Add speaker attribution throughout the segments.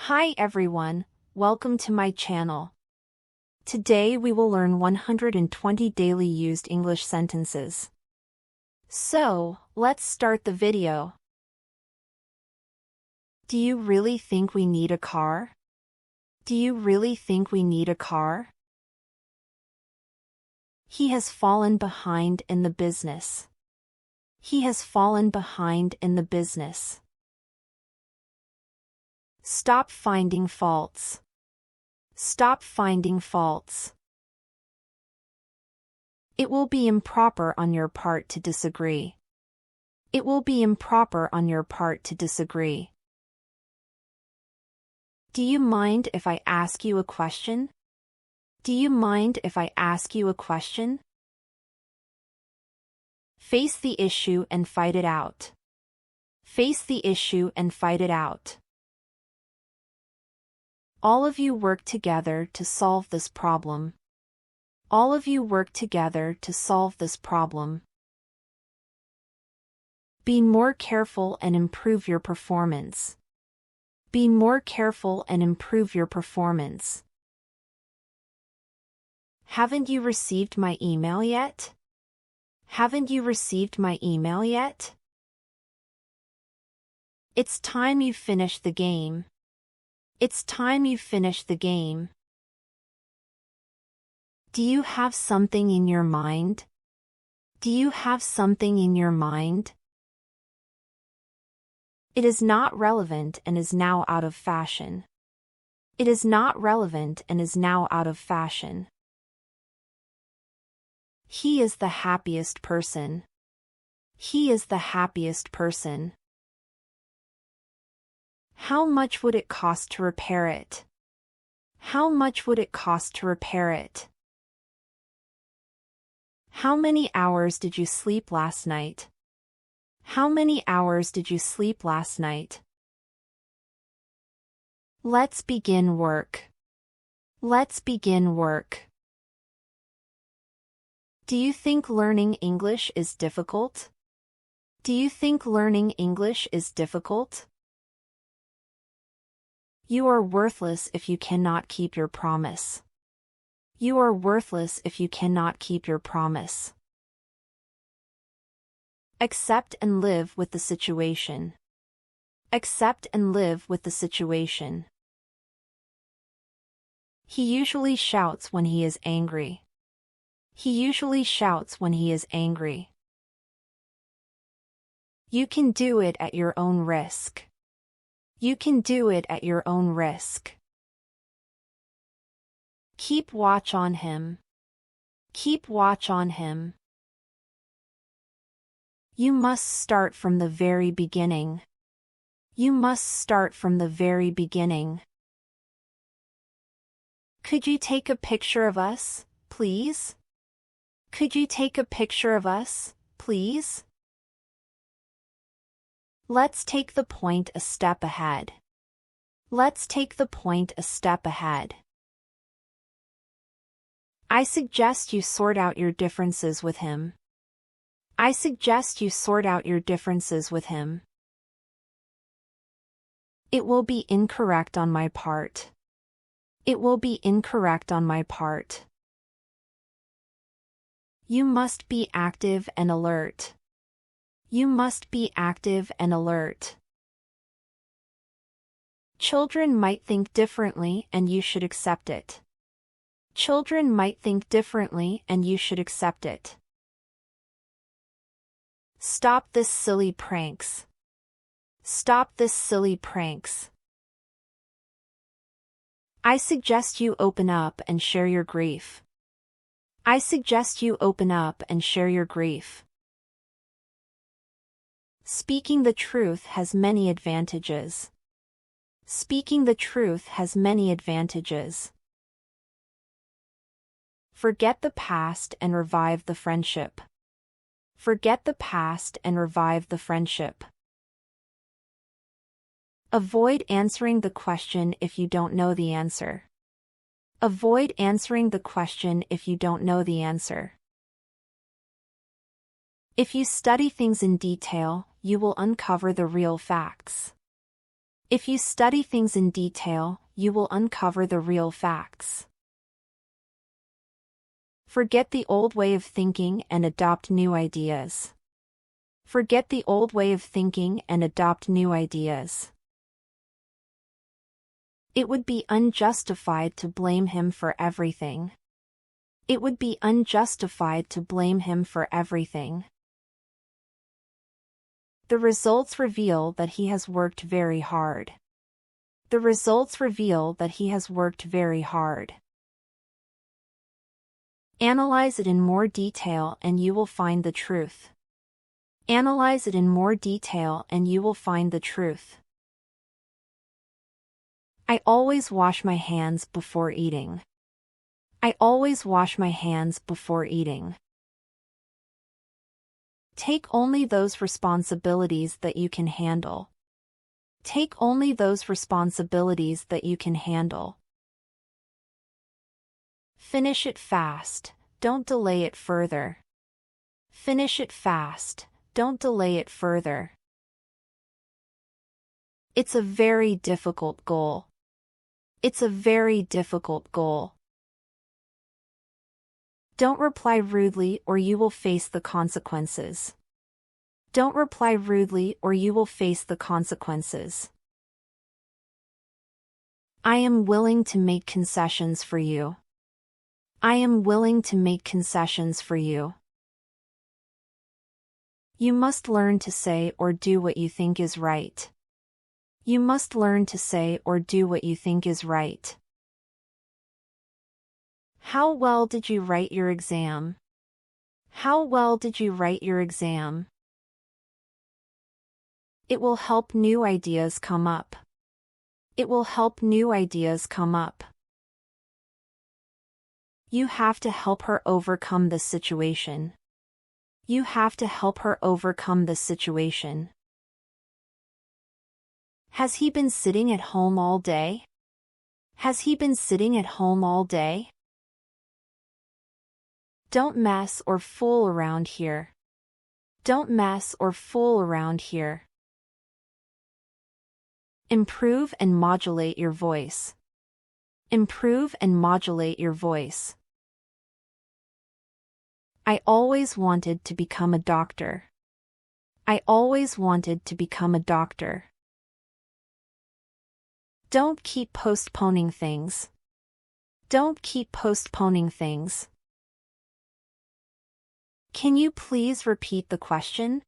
Speaker 1: Hi everyone, welcome to my channel. Today we will learn 120 daily used English sentences. So, let's start the video. Do you really think we need a car? Do you really think we need a car? He has fallen behind in the business. He has fallen behind in the business. Stop finding faults. Stop finding faults. It will be improper on your part to disagree. It will be improper on your part to disagree. Do you mind if I ask you a question? Do you mind if I ask you a question? Face the issue and fight it out. Face the issue and fight it out. All of you work together to solve this problem. All of you work together to solve this problem. Be more careful and improve your performance. Be more careful and improve your performance. Haven't you received my email yet? Haven't you received my email yet? It's time you finish the game. It's time you finish the game. Do you have something in your mind? Do you have something in your mind? It is not relevant and is now out of fashion. It is not relevant and is now out of fashion. He is the happiest person. He is the happiest person. How much would it cost to repair it? How much would it cost to repair it? How many hours did you sleep last night? How many hours did you sleep last night? Let's begin work. Let's begin work. Do you think learning English is difficult? Do you think learning English is difficult? You are worthless if you cannot keep your promise. You are worthless if you cannot keep your promise. Accept and live with the situation. Accept and live with the situation. He usually shouts when he is angry. He usually shouts when he is angry. You can do it at your own risk. You can do it at your own risk. Keep watch on him. Keep watch on him. You must start from the very beginning. You must start from the very beginning. Could you take a picture of us, please? Could you take a picture of us, please? Let's take the point a step ahead. Let's take the point a step ahead. I suggest you sort out your differences with him. I suggest you sort out your differences with him. It will be incorrect on my part. It will be incorrect on my part. You must be active and alert. You must be active and alert. Children might think differently and you should accept it. Children might think differently and you should accept it. Stop this silly pranks. Stop this silly pranks. I suggest you open up and share your grief. I suggest you open up and share your grief. Speaking the truth has many advantages. Speaking the truth has many advantages. Forget the past and revive the friendship. Forget the past and revive the friendship. Avoid answering the question if you don't know the answer. Avoid answering the question if you don't know the answer. If you study things in detail, you will uncover the real facts. If you study things in detail, you will uncover the real facts. Forget the old way of thinking and adopt new ideas. Forget the old way of thinking and adopt new ideas. It would be unjustified to blame him for everything. It would be unjustified to blame him for everything. The results reveal that he has worked very hard. The results reveal that he has worked very hard. Analyze it in more detail and you will find the truth. Analyze it in more detail and you will find the truth. I always wash my hands before eating. I always wash my hands before eating. Take only those responsibilities that you can handle. Take only those responsibilities that you can handle. Finish it fast, don't delay it further. Finish it fast, don't delay it further. It's a very difficult goal. It's a very difficult goal. Don't reply rudely or you will face the consequences. Don't reply rudely or you will face the consequences. I am willing to make concessions for you. I am willing to make concessions for you. You must learn to say or do what you think is right. You must learn to say or do what you think is right. How well did you write your exam? How well did you write your exam? It will help new ideas come up. It will help new ideas come up. You have to help her overcome this situation. You have to help her overcome this situation. Has he been sitting at home all day? Has he been sitting at home all day? Don't mess or fool around here. Don't mess or fool around here. Improve and modulate your voice. Improve and modulate your voice. I always wanted to become a doctor. I always wanted to become a doctor. Don't keep postponing things. Don't keep postponing things. Can you please repeat the question?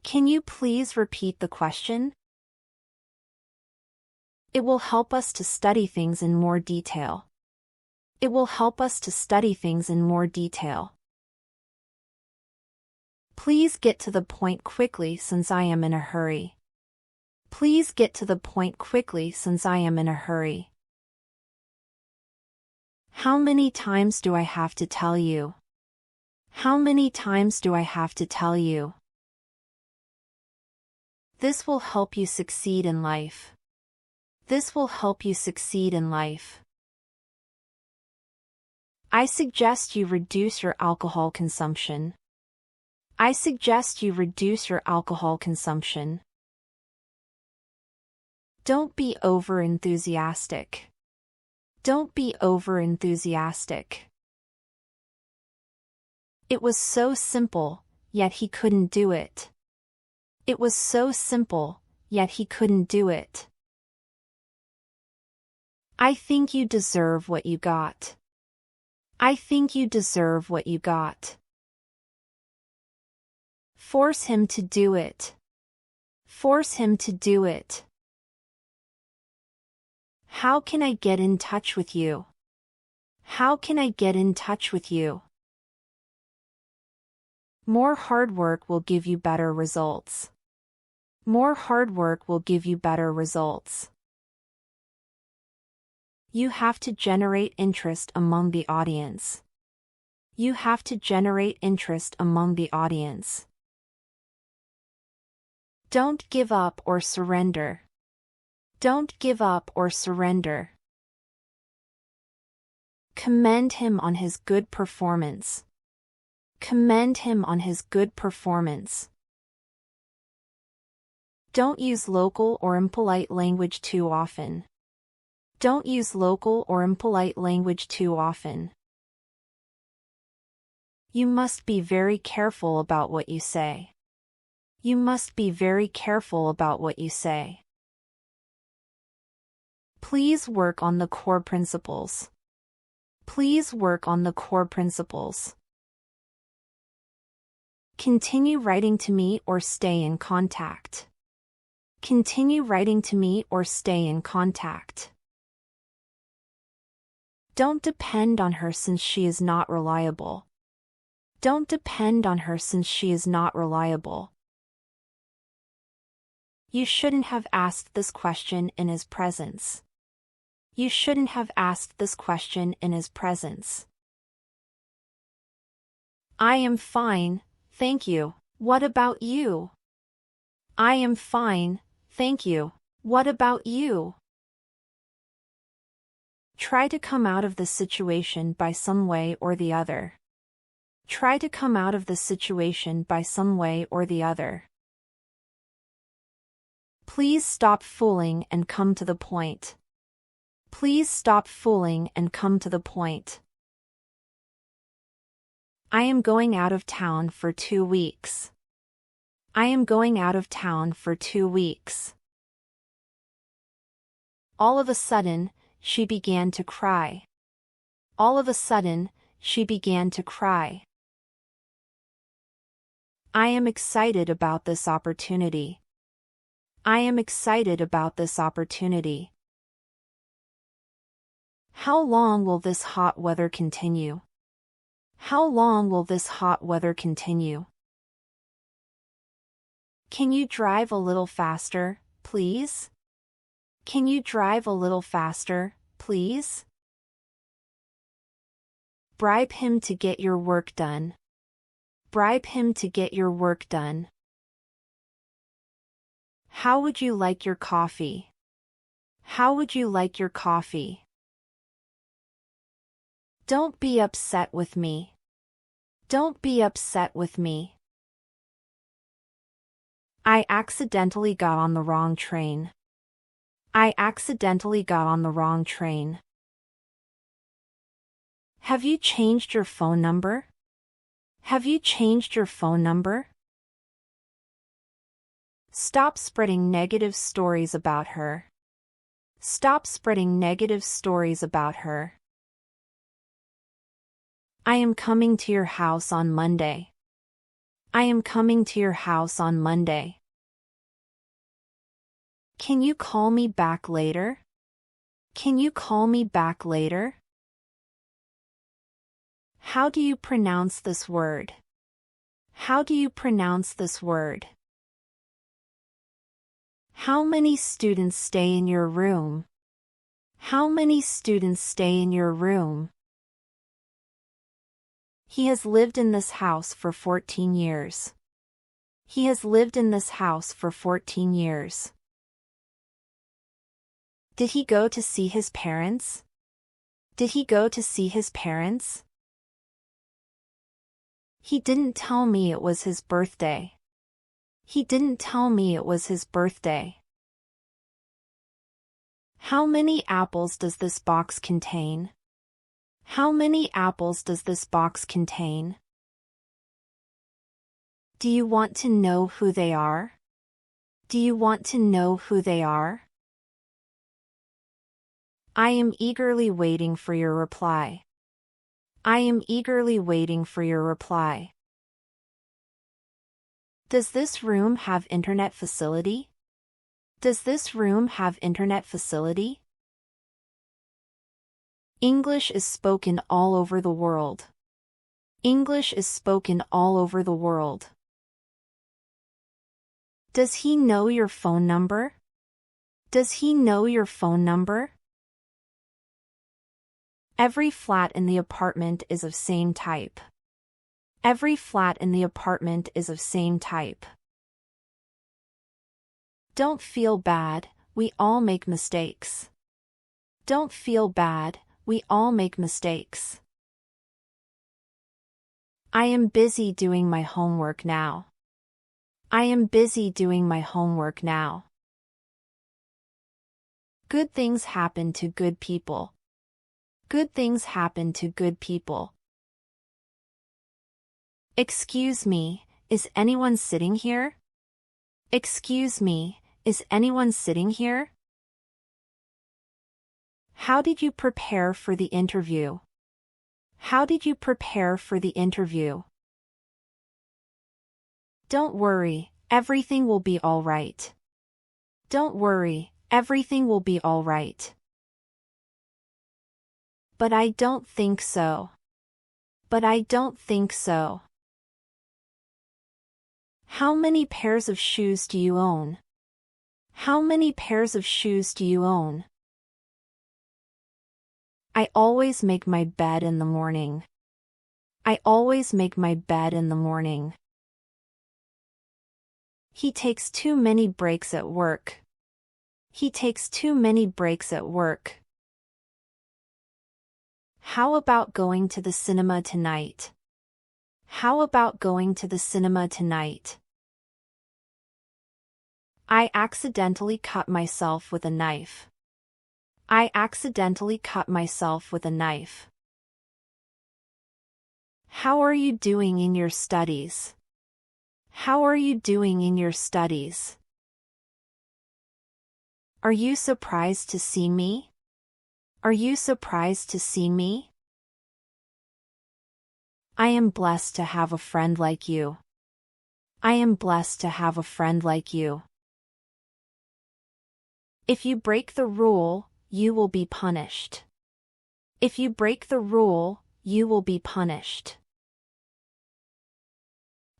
Speaker 1: Can you please repeat the question? It will help us to study things in more detail. It will help us to study things in more detail. Please get to the point quickly since I am in a hurry. Please get to the point quickly since I am in a hurry. How many times do I have to tell you? How many times do I have to tell you? This will help you succeed in life. This will help you succeed in life. I suggest you reduce your alcohol consumption. I suggest you reduce your alcohol consumption. Don't be over-enthusiastic. Don't be over-enthusiastic. It was so simple, yet he couldn't do it. It was so simple, yet he couldn't do it. I think you deserve what you got. I think you deserve what you got. Force him to do it. Force him to do it. How can I get in touch with you? How can I get in touch with you? More hard work will give you better results. More hard work will give you better results. You have to generate interest among the audience. You have to generate interest among the audience. Don't give up or surrender. Don't give up or surrender. Commend him on his good performance. Commend him on his good performance. Don't use local or impolite language too often. Don't use local or impolite language too often. You must be very careful about what you say. You must be very careful about what you say. Please work on the core principles. Please work on the core principles. Continue writing to me or stay in contact. Continue writing to me or stay in contact. Don't depend on her since she is not reliable. Don't depend on her since she is not reliable. You shouldn't have asked this question in his presence. You shouldn't have asked this question in his presence. I am fine, thank you. What about you? I am fine, thank you. What about you? Try to come out of the situation by some way or the other. Try to come out of the situation by some way or the other. Please stop fooling and come to the point. Please stop fooling and come to the point. I am going out of town for 2 weeks. I am going out of town for 2 weeks. All of a sudden, she began to cry. All of a sudden, she began to cry. I am excited about this opportunity. I am excited about this opportunity. How long will this hot weather continue? How long will this hot weather continue? Can you drive a little faster, please? Can you drive a little faster, please? Bribe him to get your work done. Bribe him to get your work done. How would you like your coffee? How would you like your coffee? Don't be upset with me. Don't be upset with me. I accidentally got on the wrong train. I accidentally got on the wrong train. Have you changed your phone number? Have you changed your phone number? Stop spreading negative stories about her. Stop spreading negative stories about her. I am coming to your house on Monday. I am coming to your house on Monday. Can you call me back later? Can you call me back later? How do you pronounce this word? How do you pronounce this word? How many students stay in your room? How many students stay in your room? He has lived in this house for 14 years. He has lived in this house for 14 years. Did he go to see his parents? Did he go to see his parents? He didn't tell me it was his birthday. He didn't tell me it was his birthday. How many apples does this box contain? How many apples does this box contain? Do you want to know who they are? Do you want to know who they are? I am eagerly waiting for your reply. I am eagerly waiting for your reply. Does this room have internet facility? Does this room have internet facility? English is spoken all over the world. English is spoken all over the world. Does he know your phone number? Does he know your phone number? Every flat in the apartment is of same type. Every flat in the apartment is of same type. Don't feel bad, we all make mistakes. Don't feel bad, we all make mistakes. I am busy doing my homework now. I am busy doing my homework now. Good things happen to good people. Good things happen to good people. Excuse me, is anyone sitting here? Excuse me, is anyone sitting here? How did you prepare for the interview? How did you prepare for the interview? Don't worry, everything will be all right. Don't worry, everything will be all right. But I don't think so. But I don't think so. How many pairs of shoes do you own? How many pairs of shoes do you own? I always make my bed in the morning. I always make my bed in the morning. He takes too many breaks at work. He takes too many breaks at work. How about going to the cinema tonight? How about going to the cinema tonight? I accidentally cut myself with a knife. I accidentally cut myself with a knife. How are you doing in your studies? How are you doing in your studies? Are you surprised to see me? Are you surprised to see me? I am blessed to have a friend like you. I am blessed to have a friend like you. If you break the rule, you will be punished. If you break the rule, you will be punished.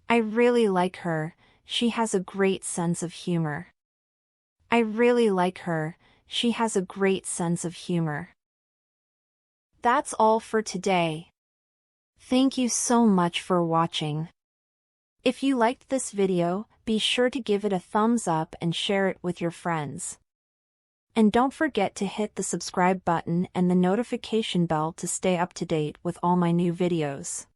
Speaker 1: I really like her, she has a great sense of humor. I really like her, she has a great sense of humor. That's all for today. Thank you so much for watching. If you liked this video, be sure to give it a thumbs up and share it with your friends. And don't forget to hit the subscribe button and the notification bell to stay up to date with all my new videos.